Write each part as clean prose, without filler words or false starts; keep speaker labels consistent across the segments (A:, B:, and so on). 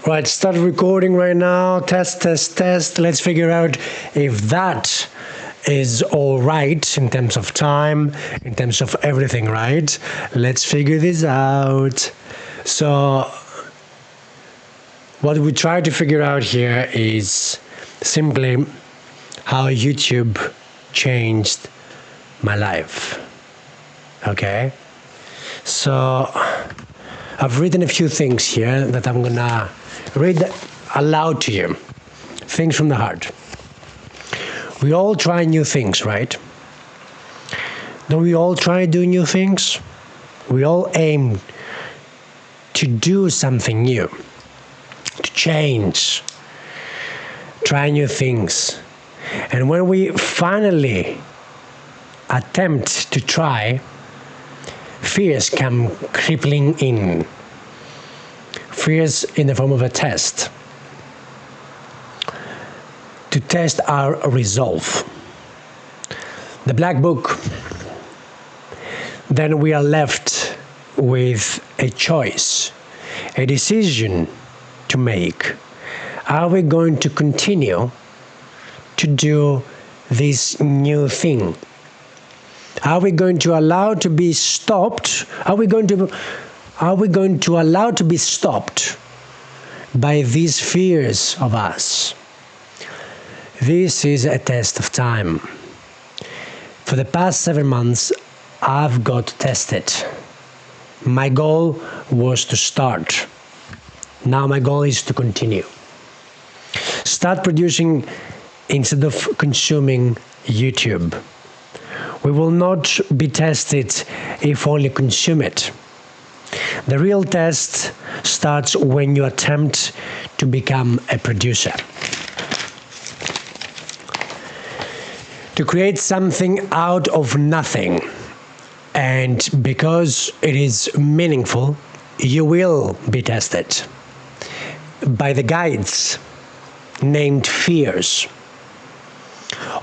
A: Right, start recording right now. Test, test, test. Let's figure out if that is all right in terms of time, in terms of everything, right? Let's figure this out. So, what we try to figure out here is simply how YouTube changed my life. Okay? So, I've written a few things here that I'm gonna read aloud to you. Things from the heart. We all try new things, right? Don't we all try to do new things? We all aim to do something new, to change, try new things. And when we finally attempt to try, fears come crippling in. Fears in the form of a test. To test our resolve. The black book. Then we are left with a choice, a decision to make. Are we going to continue to do this new thing? Are we going to allow to be stopped? Are we going to allow to be stopped by these fears of us? This is a test of time. For the past 7 months, I've got tested. My goal was to start. Now my goal is to continue. Start producing instead of consuming YouTube. We will not be tested if only consume it. The real test starts when you attempt to become a producer. To create something out of nothing. And because it is meaningful, you will be tested by the guides named fears,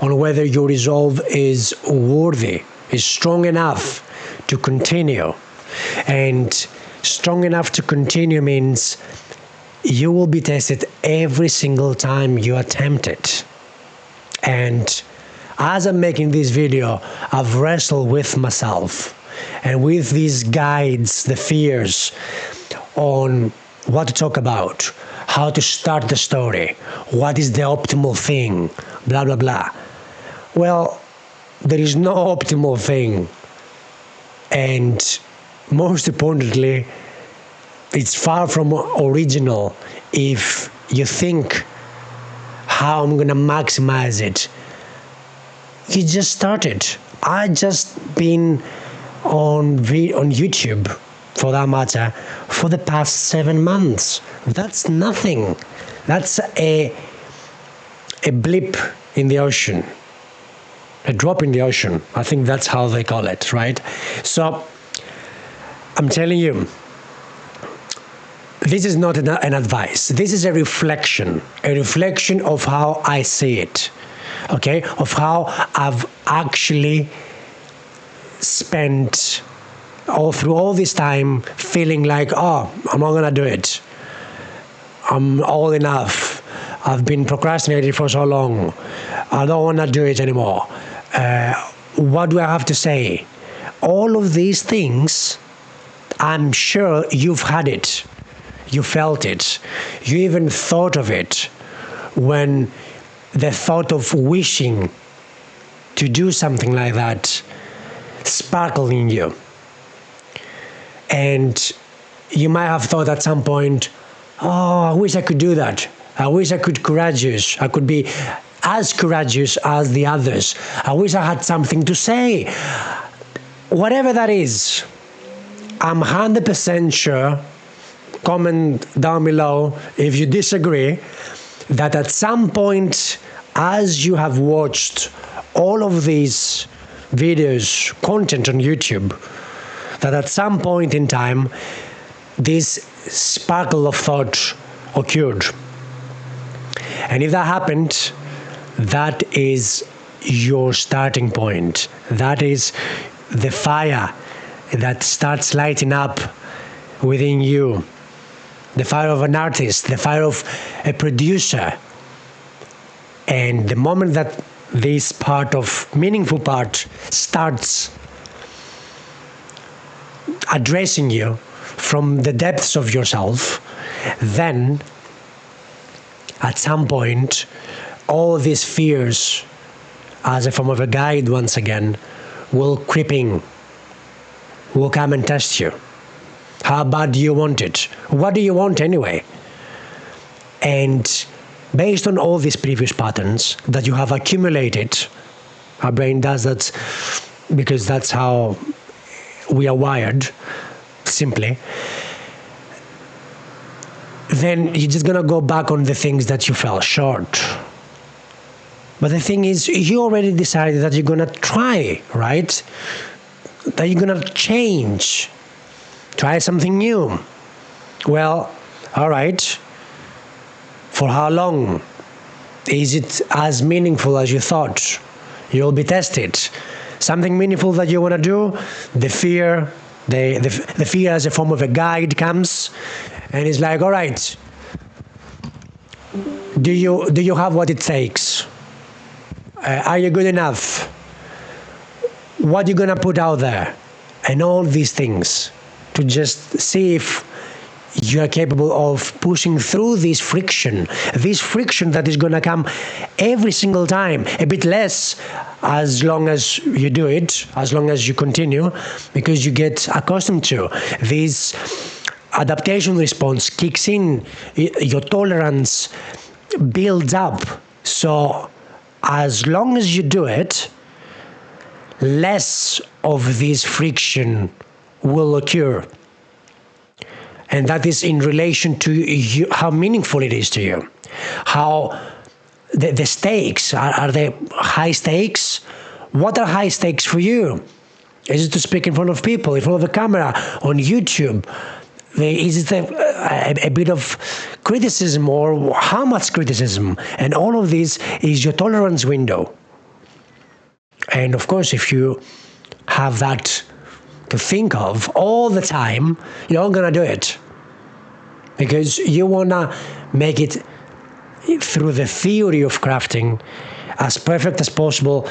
A: on whether your resolve is worthy, is strong enough to continue. And strong enough to continue means you will be tested every single time you attempt it. And as I'm making this video, I've wrestled with myself and with these guides, the fears, on what to talk about, how to start the story, what is the optimal thing, blah, blah, blah. Well, there is no optimal thing. And most importantly, it's far from original if you think how I'm going to maximize it. You just started. I just been on YouTube, for that matter, for the past 7 months. That's nothing. That's a blip in the ocean. A drop in the ocean. I think that's how they call it, right? So, I'm telling you, this is not an advice. This is a reflection of how I see it, okay? Of how I've actually spent through all this time feeling like, oh, I'm not gonna do it. I'm old enough. I've been procrastinating for so long. I don't wanna do it anymore. What do I have to say? All of these things, I'm sure you've had it, you felt it, you even thought of it when the thought of wishing to do something like that sparkled in you. And you might have thought at some point, oh, I wish I could do that. I wish I could be as courageous as the others. I wish I had something to say. Whatever that is, I'm 100% sure, comment down below if you disagree, that at some point, as you have watched all of these videos, content on YouTube, that at some point in time, this sparkle of thought occurred. And if that happened, that is your starting point. That is the fire that starts lighting up within you the fire of an artist, the fire of a producer. And the moment that this part of meaningful part starts addressing you from the depths of yourself, then at some point all these fears, as a form of a guide once again, will come and test you. How bad do you want it? What do you want anyway? And based on all these previous patterns that you have accumulated, our brain does that because that's how we are wired, simply, then you're just going to go back on the things that you fell short. But the thing is, you already decided that you're going to try, right? That you're going to change, try something new. Well, all right. For how long? Is it as meaningful as you thought? You'll be tested. Something meaningful that you want to do, the fear as a form of a guide comes, and it's like, all right, do you have what it takes? Are you good enough? What are you going to put out there? And all these things to just see if you are capable of pushing through this friction that is going to come every single time, a bit less as long as you do it, as long as you continue, because you get accustomed to this adaptation response kicks in, your tolerance builds up. So as long as you do it, less of this friction will occur. And that is in relation to you, how meaningful it is to you. How the stakes, are they high stakes? What are high stakes for you? Is it to speak in front of people, in front of the camera, on YouTube? Is it a bit of criticism, or how much criticism? And all of this is your tolerance window. And of course, if you have that to think of all the time, you're not going to do it. Because you want to make it, through the theory of crafting, as perfect as possible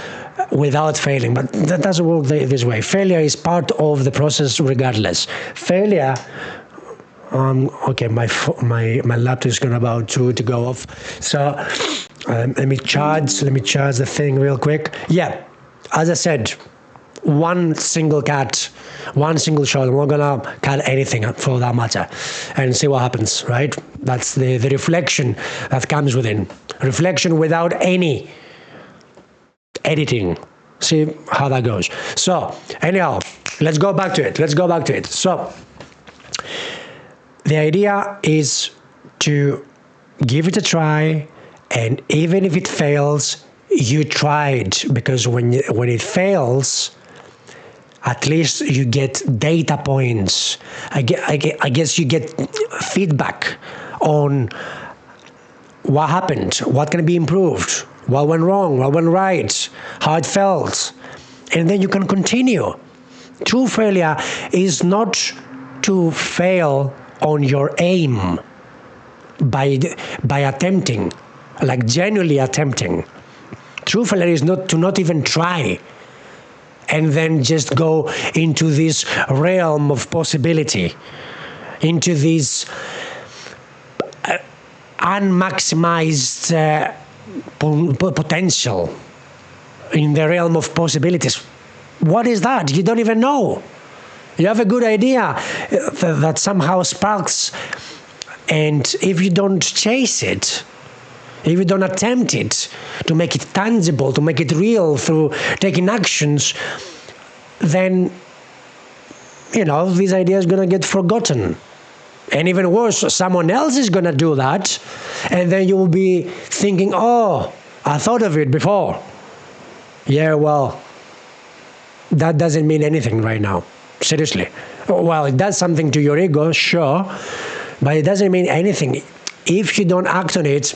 A: without failing. But that doesn't work this way. Failure is part of the process regardless. Failure... okay, my laptop is about to go off. So let me charge the thing real quick. Yeah, as I said, one single cut, one single shot. I'm not gonna cut anything for that matter, and see what happens. Right? That's the reflection that comes within. Reflection without any editing. See how that goes. So anyhow, let's go back to it. So the idea is to give it a try, and even if it fails, you tried, because when it fails, at least you get data points. I guess you get feedback on what happened, what can be improved, what went wrong, what went right, how it felt, and then you can continue. True failure is not to fail on your aim by attempting, like genuinely attempting. True failure is not to not even try, and then just go into this realm of possibility, into this unmaximized potential in the realm of possibilities. What is that? You don't even know. You have a good idea that somehow sparks, and if you don't chase it, if you don't attempt it, to make it tangible, to make it real through taking actions, then, this idea is going to get forgotten. And even worse, someone else is going to do that, and then you will be thinking, oh, I thought of it before. Yeah, well, that doesn't mean anything right now. Seriously. Well, it does something to your ego, sure, but it doesn't mean anything. If you don't act on it,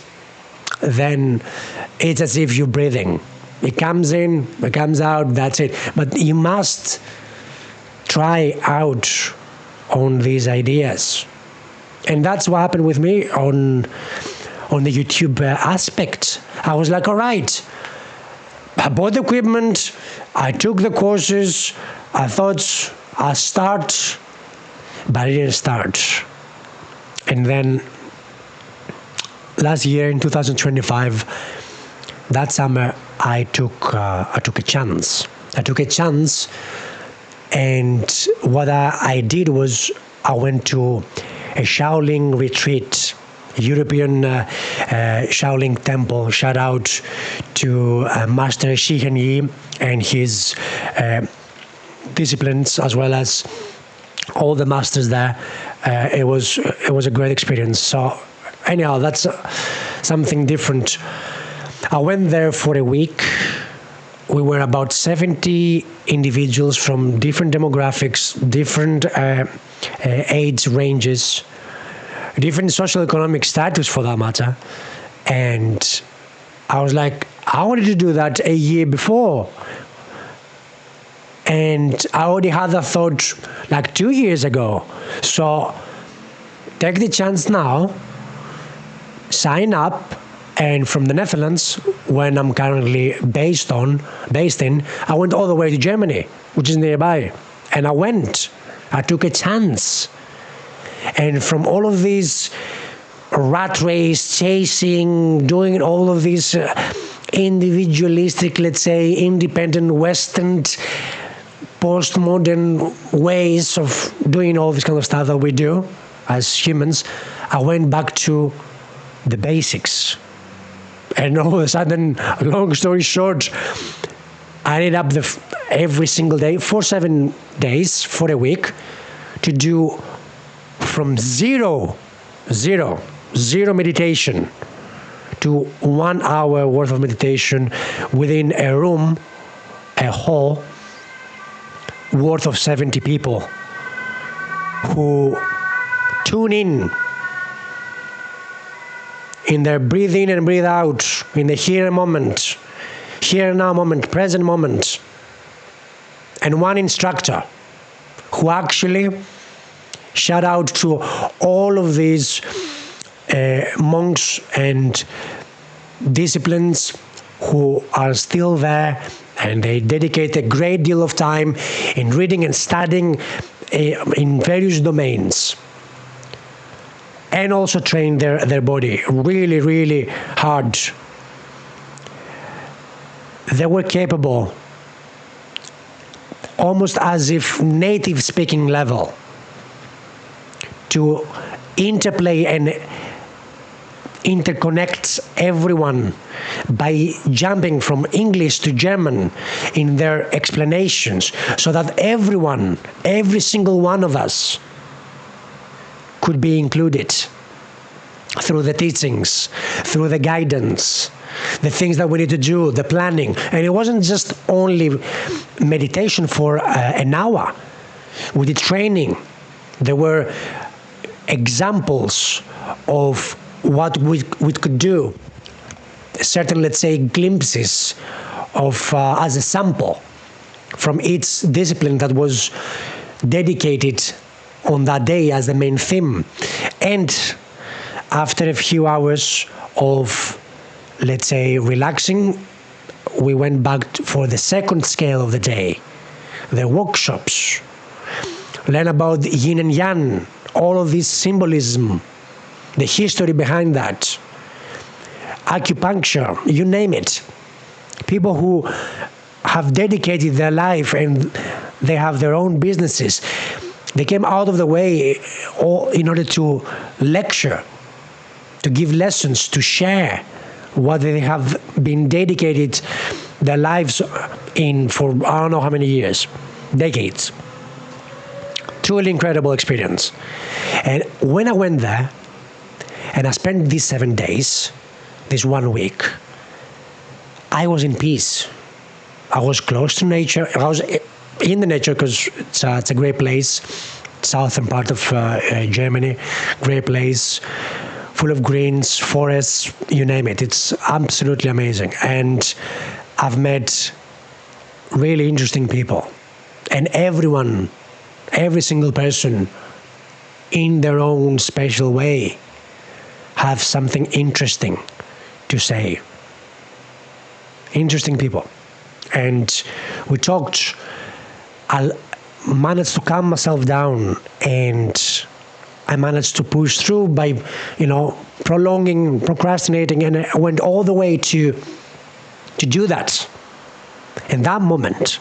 A: then it's as if you're breathing. It comes in, it comes out, that's it. But you must try out on these ideas. And that's what happened with me on the YouTube aspect. I was like, all right, I bought the equipment, I took the courses, I thought I'll start, but I didn't start. And then last year in 2025, that summer, I took a chance. And what I did was I went to a Shaolin retreat, European Shaolin temple. Shout out to Master Shi Yi and his disciplines, as well as all the masters there. It was a great experience. So anyhow, that's something different. I went there for a week. We were about 70 individuals from different demographics, different age ranges, different socioeconomic status for that matter. And I was like, I wanted to do that a year before. And I already had that thought like 2 years ago. So take the chance now, sign up. And from the Netherlands, when I'm currently based in, I went all the way to Germany, which is nearby. And I took a chance. And from all of these rat race, chasing, doing all of these individualistic, let's say, independent, Western, postmodern ways of doing all this kind of stuff that we do as humans, I went back to the basics. And all of a sudden, long story short, I ended up every single day for 7 days, for a week, to do from zero meditation to 1 hour worth of meditation within a room, a hall, worth of 70 people who tune in their breathe in and breathe out, in the here and now moment, present moment. And one instructor who actually, shout out to all of these monks and disciplines who are still there, and they dedicate a great deal of time in reading and studying in various domains. And also train their body really, really hard. They were capable, almost as if native speaking level, to interplay and interconnect everyone by jumping from English to German in their explanations, so that every single one of us, could be included through the teachings, through the guidance, the things that we need to do, the planning. And it wasn't just only meditation for an hour. We did training. There were examples of what we could do, certain, let's say, glimpses of as a sample from each discipline that was dedicated on that day as the main theme. And after a few hours of, let's say, relaxing, we went back for the second scale of the day, the workshops, learn about yin and yang, all of this symbolism, the history behind that, acupuncture, you name it. People who have dedicated their life and they have their own businesses. They came out of the way in order to lecture, to give lessons, to share what they have been dedicated their lives in for I don't know how many years, decades. Truly incredible experience. And when I went there, and I spent these 7 days, this 1 week, I was in peace. I was close to nature. I was in the nature because it's a great place, southern part of Germany, great place, full of greens, forests, you name it. It's absolutely amazing. And I've met really interesting people. And every single person in their own special way, have something interesting to say. Interesting people. And we talked. I managed to calm myself down, and I managed to push through by, prolonging, procrastinating, and I went all the way to do that. In that moment,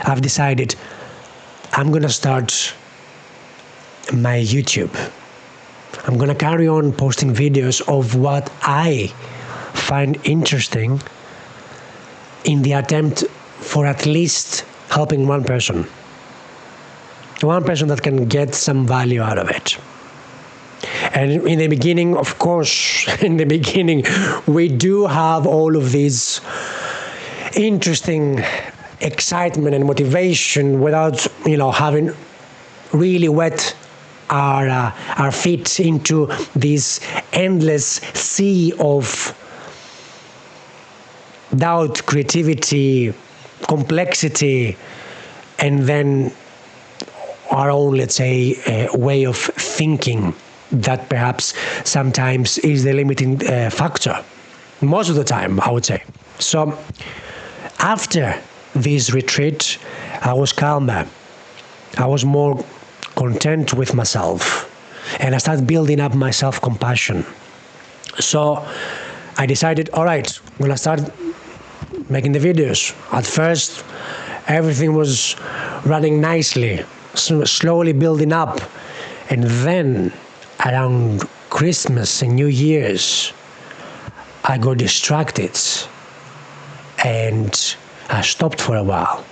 A: I've decided I'm going to start my YouTube. I'm going to carry on posting videos of what I find interesting in the attempt for at least helping one person that can get some value out of it. And in the beginning, of course, we do have all of these interesting excitement and motivation without, having really wet our feet into this endless sea of doubt, creativity, complexity, and then our own, let's say, way of thinking that perhaps sometimes is the limiting factor. Most of the time, I would say. So after this retreat, I was calmer. I was more content with myself, and I started building up my self-compassion. So I decided, all right, I'm going to start making the videos. At first, everything was running nicely, slowly building up. And then around Christmas and New Year's, I got distracted and I stopped for a while.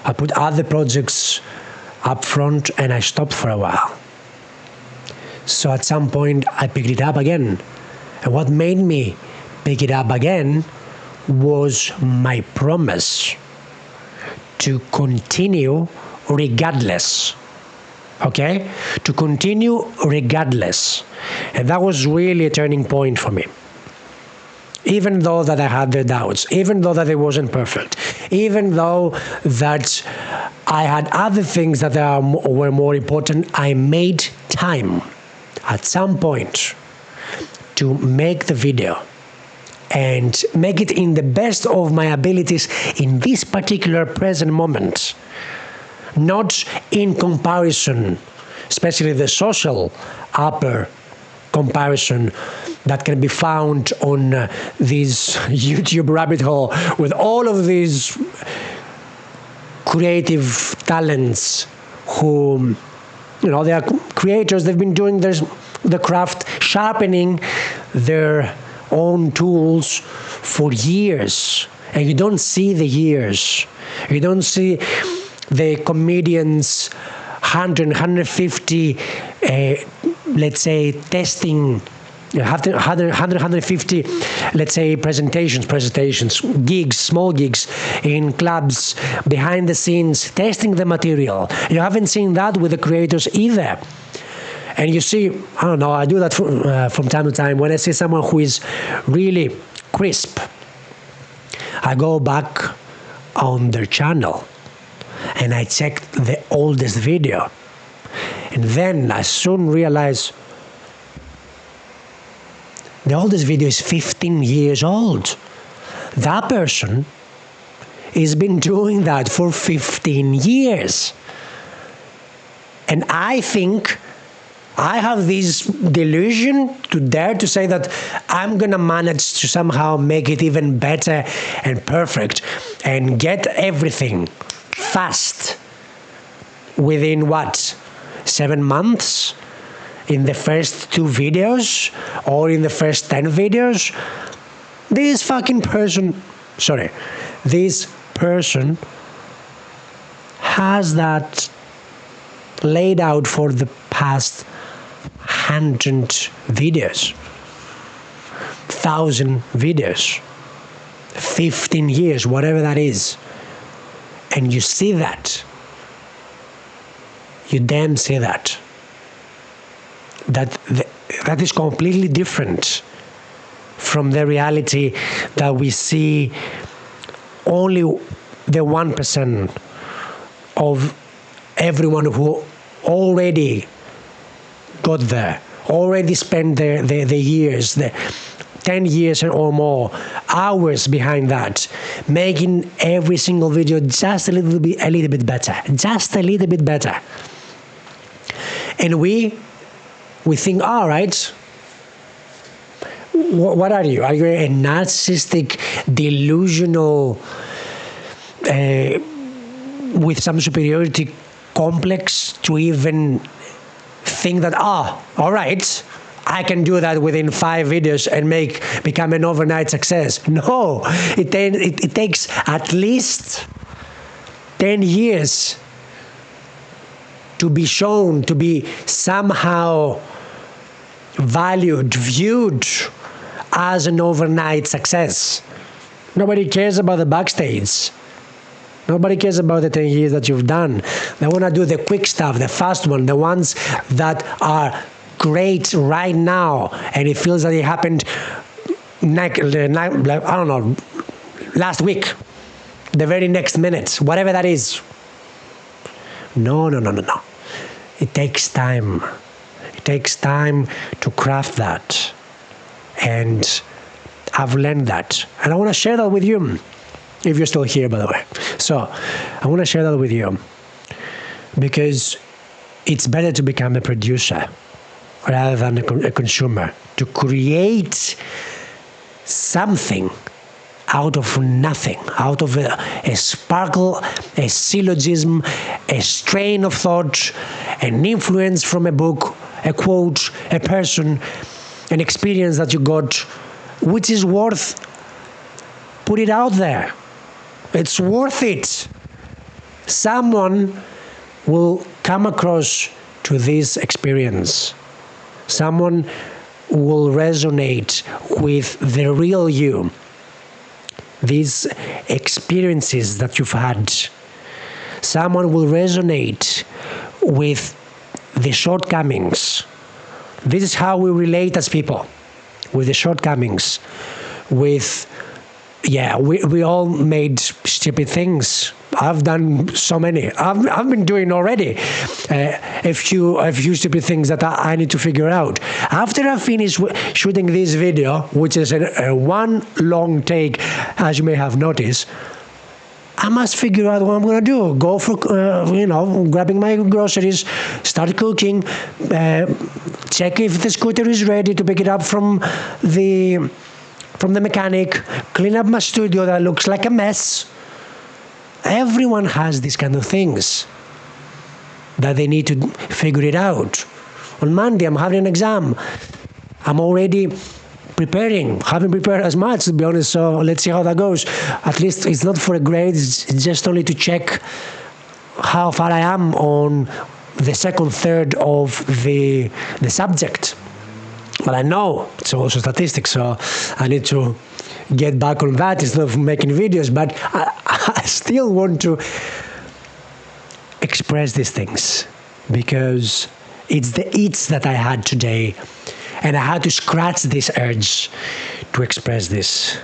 A: I put other projects up front and I stopped for a while. So at some point, I picked it up again. And what made me pick it up again was my promise to continue regardless. Okay? To continue regardless. And that was really a turning point for me. Even though that I had the doubts, even though that it wasn't perfect, even though that I had other things that were more important, I made time at some point to make the video and make it in the best of my abilities in this particular present moment. Not in comparison, especially the social upper comparison that can be found on this YouTube rabbit hole with all of these creative talents who, they are creators. They've been doing the craft, sharpening their own tools for years. And you don't see the years. You don't see the comedians 100, 150, let's say, testing, 150, let's say, presentations, gigs, small gigs in clubs, behind the scenes, testing the material. You haven't seen that with the creators either. And you see, I don't know, I do that from time to time. When I see someone who is really crisp, I go back on their channel and I check the oldest video. And then I soon realize the oldest video is 15 years old. That person has been doing that for 15 years. And I think I have this delusion to dare to say that I'm going to manage to somehow make it even better and perfect and get everything fast within 7 months in the first 2 videos or in the first 10 videos. This person has that laid out for the past 100 videos, 1,000 videos, 15 years, whatever that is. And you see that. You damn see that. That is completely different from the reality that we see only the 1% of everyone who already got there, already spent the years, the 10 years or more, hours behind that, making every single video just a little bit better, just a little bit better. And we think, all right, what are you? Are you a narcissistic, delusional, with some superiority complex to even think that, all right, I can do that within 5 videos and become an overnight success? No, it takes at least 10 years to be shown, to be somehow valued, viewed as an overnight success. Nobody cares about the backstage. Nobody cares about the 10 years that you've done. They want to do the quick stuff, the fast one, the ones that are great right now, and it feels that it happened, I don't know, last week, the very next minute, whatever that is. No. It takes time. It takes time to craft that. And I've learned that. And I want to share that with you, if you're still here, by the way. So I want to share that with you because it's better to become a producer rather than a consumer, to create something out of nothing, out of a sparkle, a syllogism, a strain of thought, an influence from a book, a quote, a person, an experience that you got, which is worth, put it out there. It's worth it. Someone will come across to this experience. Someone will resonate with the real you. These experiences that you've had. Someone will resonate with the shortcomings. This is how we relate as people, with the shortcomings, with, we all made stupid things. I've done so many. I've been doing already a few stupid things that I need to figure out. After I finish shooting this video, which is a one long take, as you may have noticed, I must figure out what I'm going to do. Go for, grabbing my groceries, start cooking, check if the scooter is ready to pick it up from the mechanic, clean up my studio that looks like a mess. Everyone has these kind of things that they need to figure it out. On Monday, I'm having an exam. I'm already preparing, haven't prepared as much, to be honest, so let's see how that goes. At least it's not for a grade, it's just only to check how far I am on the second third of the subject. But I know it's also statistics, so I need to get back on that instead of making videos, but I still want to express these things because it's the itch that I had today, and I had to scratch this urge to express this,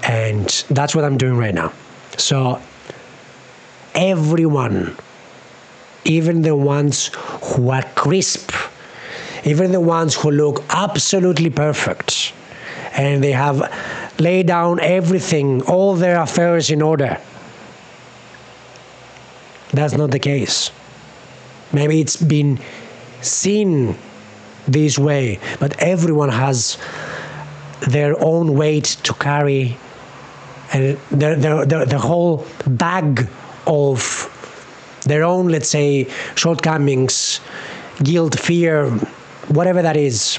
A: and that's what I'm doing right now. So everyone, even the ones who are crisp, even the ones who look absolutely perfect, and they have laid down everything, all their affairs in order, that's not the case. Maybe it's been seen this way, but everyone has their own weight to carry, and the whole bag of their own, let's say, shortcomings, guilt, fear, whatever that is,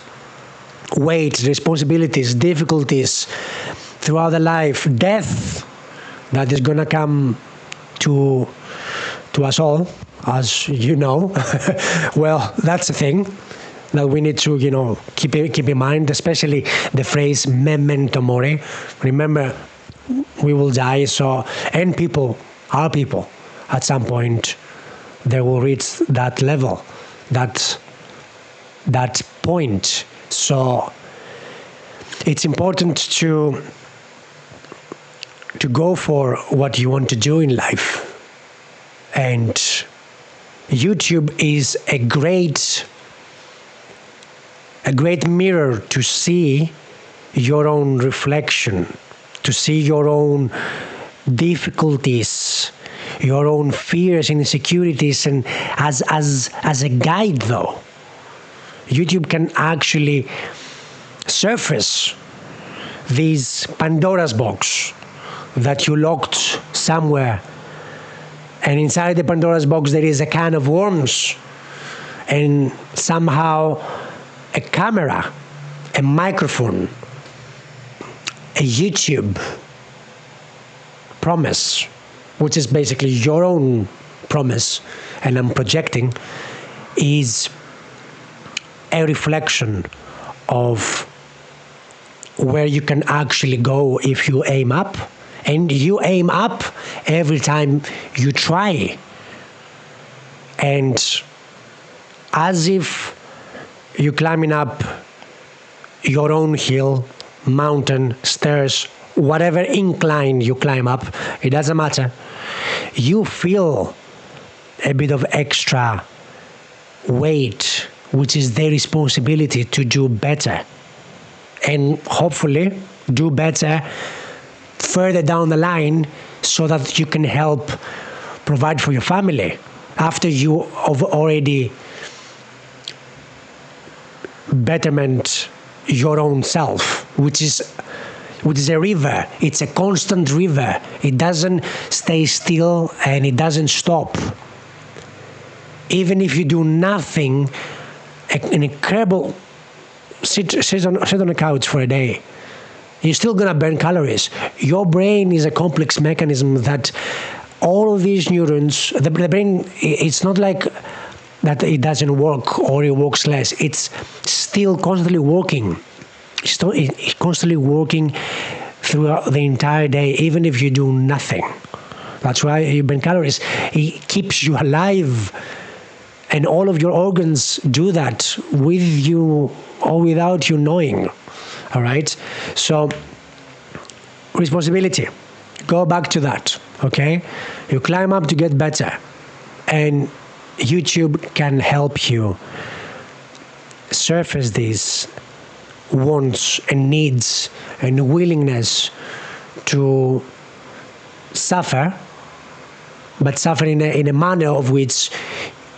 A: weight, responsibilities, difficulties throughout the life, death that is going to come to us all, as you know. Well, that's the thing that we need to, keep in mind, especially the phrase memento mori. Remember, we will die, and our people, at some point, they will reach that level, that point. So it's important to go for what you want to do in life. And YouTube is a great a great mirror to see your own reflection, to see your own difficulties, your own fears and insecurities, and as a guide though. YouTube can actually surface this Pandora's box that you locked somewhere, and inside the Pandora's box there is a can of worms, and somehow a camera, a microphone, a YouTube promise, which is basically your own promise, and I'm projecting, is a reflection of where you can actually go if you aim up. And you aim up every time you try. And as if you're climbing up your own hill, mountain, stairs, whatever incline you climb up, it doesn't matter. You feel a bit of extra weight, which is their responsibility to do better. And hopefully do better further down the line so that you can help provide for your family after you have already betterment your own self, which is a river. It's a constant river. It doesn't stay still and it doesn't stop. Even if you do nothing, an incredible sit on a couch for a day, you're still gonna burn calories. Your brain is a complex mechanism that all of these neurons, the brain, it's not like that it doesn't work or it works less. It's still constantly working. It's constantly working throughout the entire day, even if you do nothing. That's why you burn calories. It keeps you alive. And all of your organs do that with you or without you knowing. All right? So, responsibility. Go back to that. Okay? You climb up to get better. And YouTube can help you surface these wants and needs and willingness to suffer, but suffer in a manner of which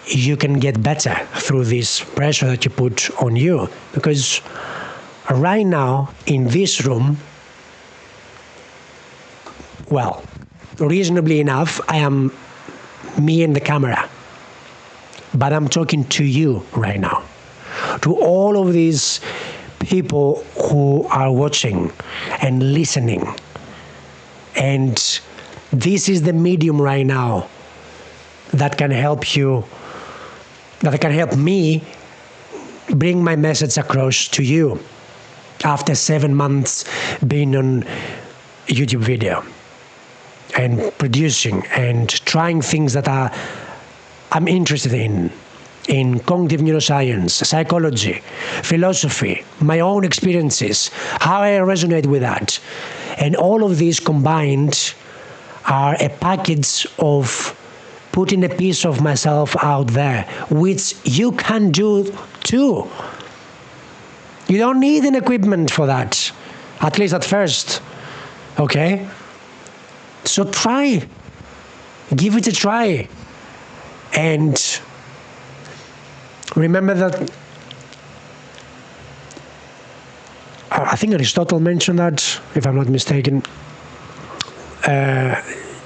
A: you can get better through this pressure that you put on you. Because right now, in this room, well, reasonably enough, I am me and the camera. But I'm talking to you right now. To all of these people who are watching and listening. And this is the medium right now that can help you, that can help me bring my message across to you after 7 months being on YouTube video and producing and trying things that I'm interested in cognitive neuroscience, psychology, philosophy, my own experiences, how I resonate with that. And all of these combined are a package of putting a piece of myself out there, which you can do too. You don't need an equipment for that, at least at first, okay? So try, give it a try. And remember that, I think Aristotle mentioned that, if I'm not mistaken.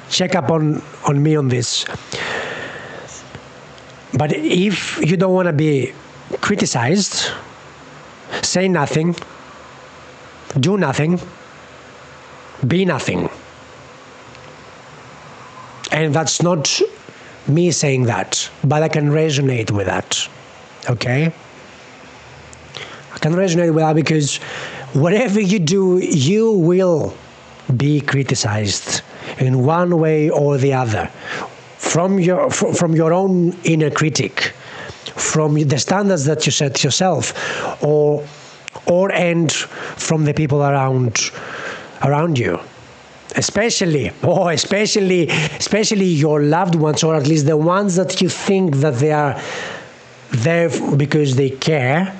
A: Check up on me on this. But if you don't want to be criticized, say nothing, do nothing, be nothing. And that's not me saying that, but I can resonate with that. Okay? I can resonate with that because whatever you do, you will be criticized in one way or the other, from your own inner critic, from the standards that you set yourself, or and from the people around you. Especially your loved ones, or at least the ones that you think that they are there because they care,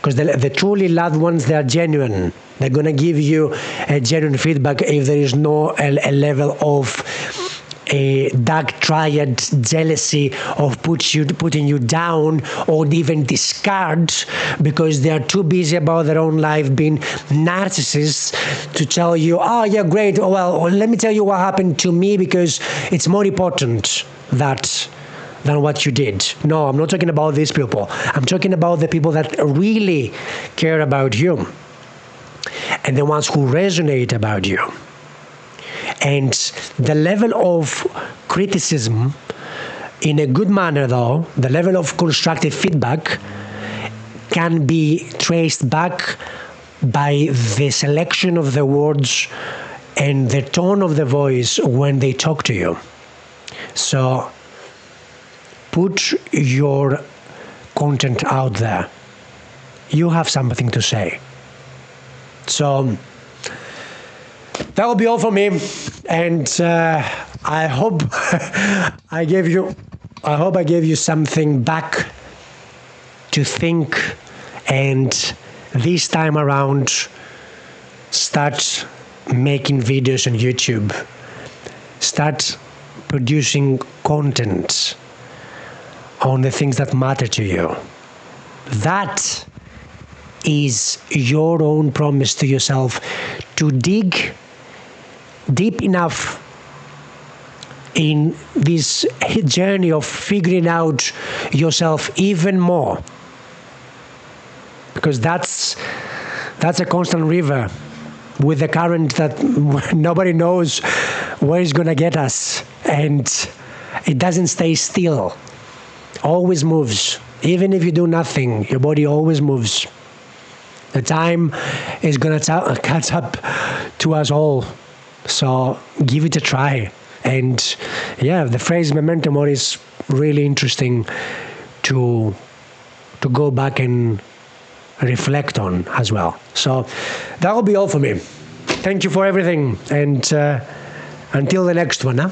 A: Because the truly loved ones, they are genuine. They're going to give you a genuine feedback if there is no a level of a dark triad jealousy of putting you down or even discard, because they are too busy about their own life being narcissists to tell you, oh yeah, great, well, let me tell you what happened to me because it's more important than what you did. No, I'm not talking about these people. I'm talking about the people that really care about you and the ones who resonate about you. And the level of criticism, in a good manner though, the level of constructive feedback can be traced back by the selection of the words and the tone of the voice when they talk to you. So put your content out there. You have something to say. So that will be all for me, and I hope I gave you something back to think, and this time around start making videos on YouTube. Start producing content on the things that matter to you. That is your own promise to yourself, to dig deep enough in this journey of figuring out yourself even more, because that's a constant river with the current that nobody knows where it's going to get us, and it doesn't stay still, always moves. Even if you do nothing, your body always moves. The time is going to catch up to us all. So give it a try. And yeah, the phrase memento mori is really interesting to go back and reflect on as well. So that will be all for me. Thank you for everything. And until the next one.